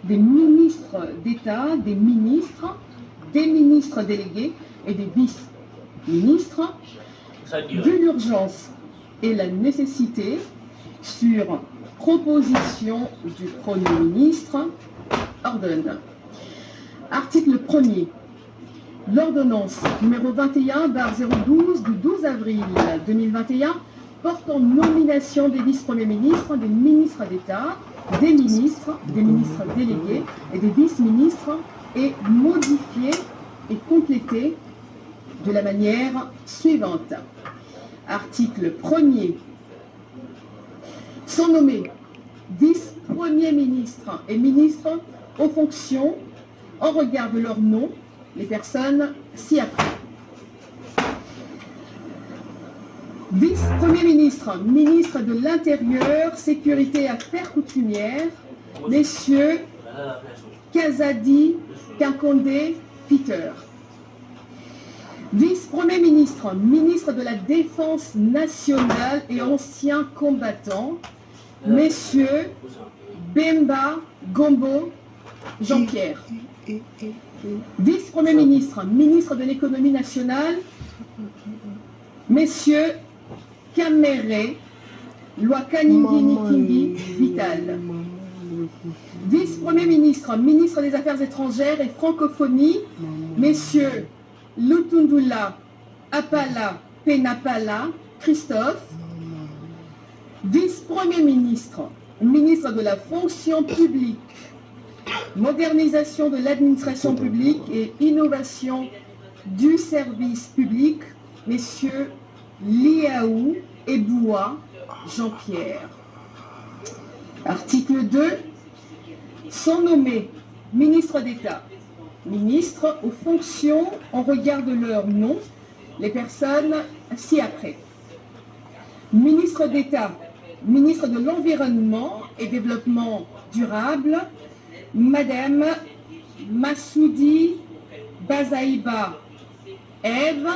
des ministres d'État, des ministres délégués et des vice-ministres, vu l'urgence et la nécessité, sur proposition du Premier ministre, ordonne. Article 1er. L'ordonnance numéro 21/012 du 12 avril 2021 portant nomination des vice-premiers ministres, des ministres d'État, des ministres délégués et des vice-ministres est modifiée et complétée de la manière suivante. Article 1er. Sont nommés vice-premiers ministres et ministres aux fonctions en regard de leur nom les personnes ci-après. Vice-premier ministre, ministre de l'Intérieur, Sécurité et Affaires coutumières, messieurs Kazadi Kinkondé Peter. Vice-premier ministre, ministre de la Défense nationale et anciens combattants, messieurs Bemba Gombo Jean-Pierre. Vice-premier ministre, ministre de l'économie nationale, messieurs Kamere Lwakanindi Nikindi Vital. Vice-premier ministre, ministre des Affaires étrangères et francophonie, messieurs Lutundula Apala Penapala Christophe. Vice-premier ministre, ministre de la fonction publique, modernisation de l'administration publique et innovation du service public, messieurs Liaou et Boua Jean-Pierre. Article 2. Sont nommés ministres d'État, ministres aux fonctions en regard de leur nom, les personnes ci-après. Ministre d'État, ministre de l'Environnement et Développement durable, Madame Massoudi Bazaïba Ève.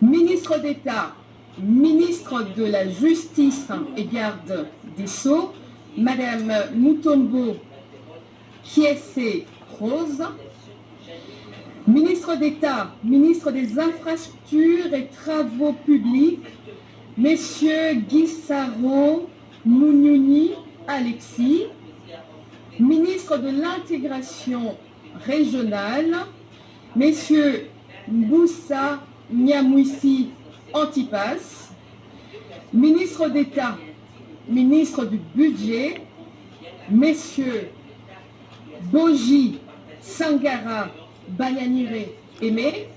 Ministre d'État, ministre de la Justice et Garde des Sceaux, Madame Mutombo Kiese Rose. Ministre d'État, ministre des Infrastructures et Travaux Publics, Messieurs Guissaro Mouniouni Alexis. Ministre de l'Intégration régionale, Messieurs Mboussa Nyamwisi Antipas. Ministre d'État, ministre du Budget, Messieurs Boji Sangara Bayanire Aimé.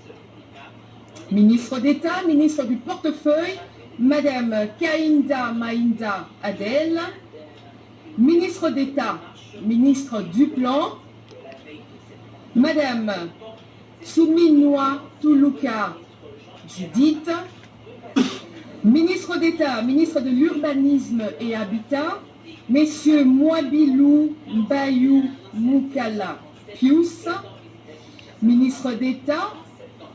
Ministre d'État, ministre du Portefeuille, Madame Kainda Mainda Adel. Ministre d'État, ministre du Plan, Madame Souminoua Toulouka Judith. Ministre d'État, ministre de l'Urbanisme et Habitat, Messieurs Mwabilou Mbayou Moukala Pius. Ministre d'État,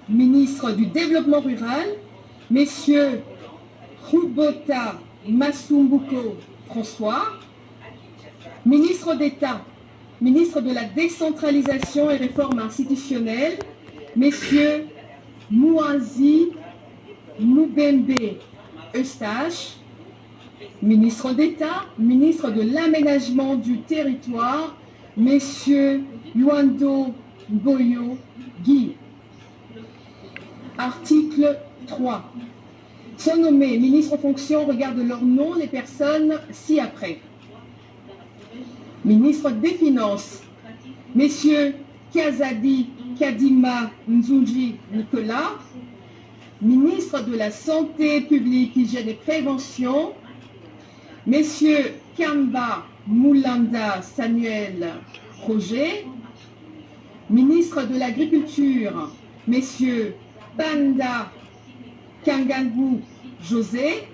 ministre du Développement rural, Messieurs Rubota Masumbuko François. Ministre d'État, ministre de la Décentralisation et Réforme institutionnelle, Messieurs Mouazi Moubembe Eustache. Ministre d'État, ministre de l'Aménagement du territoire, Messieurs Luando Boyo Guy. Article 3. Sont nommés ministres en fonction, regarde leur nom, les personnes ci-après. Ministre des Finances, Messieurs Kazadi Kadima Nzunji Nicolas. Ministre de la Santé publique, Hygiène et Prévention, Messieurs Kamba Moulanda Samuel Roger. Ministre de l'Agriculture, Messieurs Banda Kangangou José.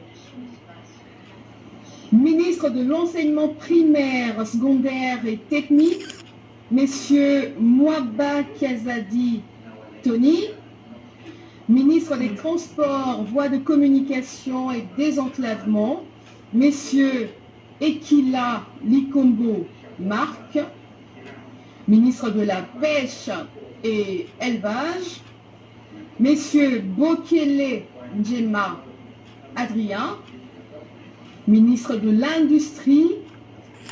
Ministre de l'Enseignement primaire, secondaire et technique, Messieurs Mouaba Kazadi Tony. Ministre des Transports, Voies de communication et désenclavement, Messieurs Ekila Likombo Marc. ministre de la Pêche et Élevage, Messieurs Bokele Njema Adrien, ministre de l'Industrie,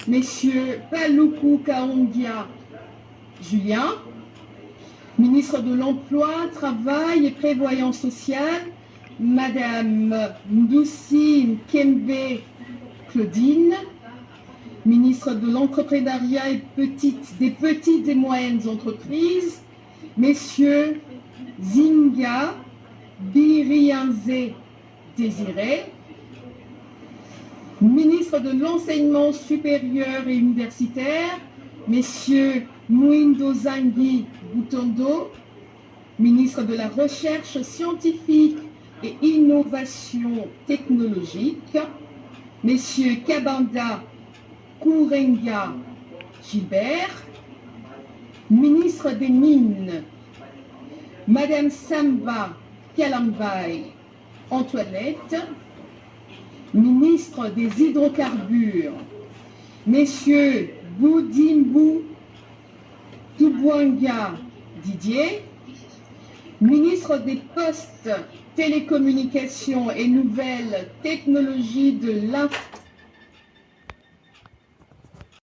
Messieurs Paluku Kaongia Julien, ministre de l'Emploi, Travail et Prévoyance sociale, Madame Ndoussi Nkembe Claudine, ministre de l'Entrepreneuriat et des petites et moyennes entreprises, Messieurs Zinga Birianze Désiré, ministre de l'Enseignement supérieur et universitaire, Messieurs Mouindo Zangi Butondo, ministre de la Recherche scientifique et innovation technologique, Messieurs Kabanda Kourenga Gilbert, ministre des Mines, Madame Samba Kalambay Antoinette, ministre des Hydrocarbures, Messieurs Boudimbu Toubouanga Didier, ministre des Postes, Télécommunications et Nouvelles Technologies de